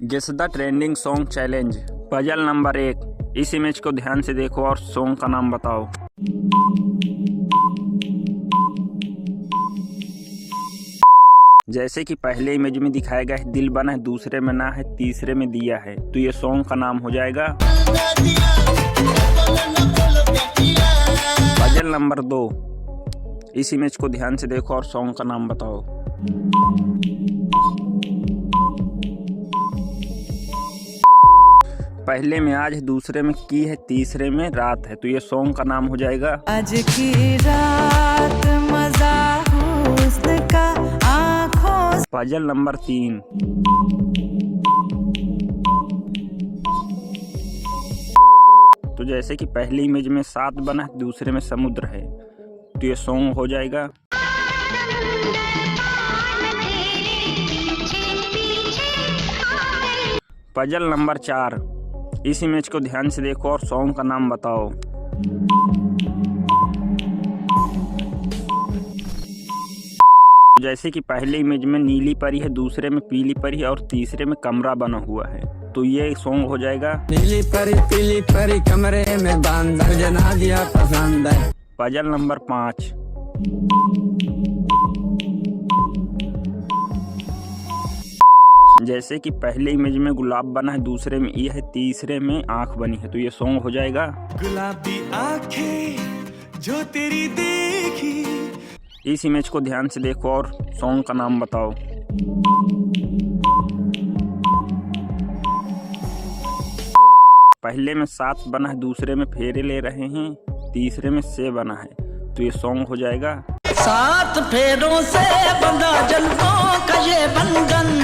Guess the trending song challenge. Puzzle number 1, इस image को ध्यान से देखो और सॉन्ग का नाम बताओ। जैसे कि पहले इमेज में दिखाया गया है दिल बना है, दूसरे में ना है, तीसरे में दिया है, तो ये सॉन्ग का नाम हो जाएगा। पजल नंबर 2, इस इमेज को ध्यान से देखो और सॉन्ग का नाम बताओ। पहले में आज है, दूसरे में की है, तीसरे में रात है, तो ये सॉन्ग का नाम हो जाएगा। आज की रात मजा हुस्न का आँखों। पजल नंबर 3, तो जैसे कि पहली इमेज में 7 बना है, दूसरे में समुद्र है, तो ये सॉन्ग हो जाएगा। पजल नंबर 4, इस इमेज को ध्यान से देखो और सॉन्ग का नाम बताओ। जैसे कि पहले इमेज में नीली परी है, दूसरे में पीली परी है और तीसरे में कमरा बना हुआ है, तो ये सॉन्ग हो जाएगा। नीली परी पीली परी कमरे में बंद, मुझे ना दिया पसंद है। पजल नंबर 5, जैसे कि पहले इमेज में गुलाब बना है, दूसरे में ये है, तीसरे में आंख बनी है, तो ये सॉन्ग हो जाएगा। गुलाबी आंखें जो तेरी देखी। इस इमेज को ध्यान से देखो और सॉन्ग का नाम बताओ। पहले में 7 बना है, दूसरे में फेरे ले रहे हैं, तीसरे में से बना है, तो ये सॉन्ग हो जाएगा। 7 फेरों से बंधा जल्दों का ये बंधन।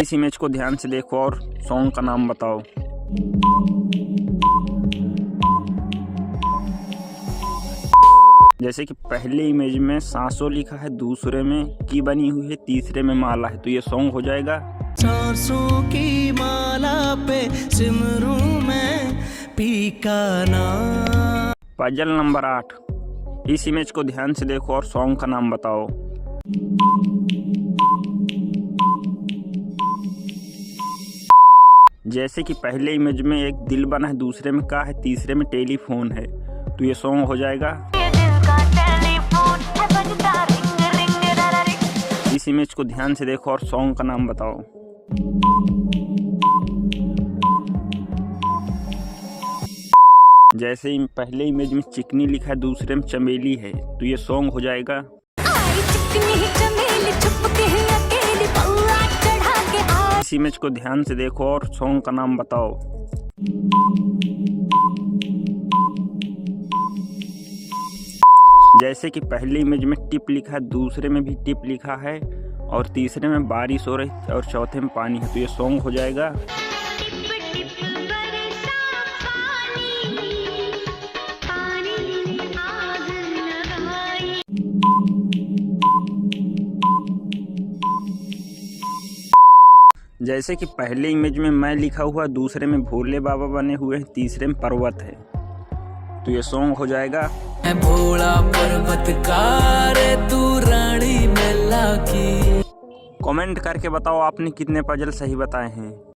इस इमेज को ध्यान से देखो और सॉन्ग का नाम बताओ। जैसे कि पहले इमेज में सांसों लिखा है, दूसरे में की बनी हुई है, तीसरे में माला है, तो ये सॉन्ग हो जाएगा। सांसों की माला पे सिमरूं मैं पी का नाम। पजल नंबर 8, इस इमेज को ध्यान से देखो और सॉन्ग का नाम बताओ। जैसे कि पहले इमेज में एक दिल बना है, दूसरे में का है, तीसरे में टेलीफोन है, तो ये सॉन्ग हो जाएगा। इस इमेज को ध्यान से देखो और सॉन्ग का नाम बताओ। जैसे ही पहले इमेज में चिकनी लिखा है, दूसरे में चमेली है, तो ये सॉन्ग हो जाएगा। इस इमेज को ध्यान से देखो और सॉन्ग का नाम बताओ। जैसे कि पहली इमेज में टिप लिखा है, दूसरे में भी टिप लिखा है और तीसरे में बारिश हो रही और चौथे में पानी है, तो ये सॉन्ग हो जाएगा। जैसे कि पहले इमेज में मैं लिखा हुआ, दूसरे में भोले बाबा बने हुए हैं, तीसरे में पर्वत है, तो ये सॉन्ग हो जाएगा। मैं भोला पर्वतकार तू रानी मेला की। कमेंट करके बताओ आपने कितने पजल सही बताए हैं।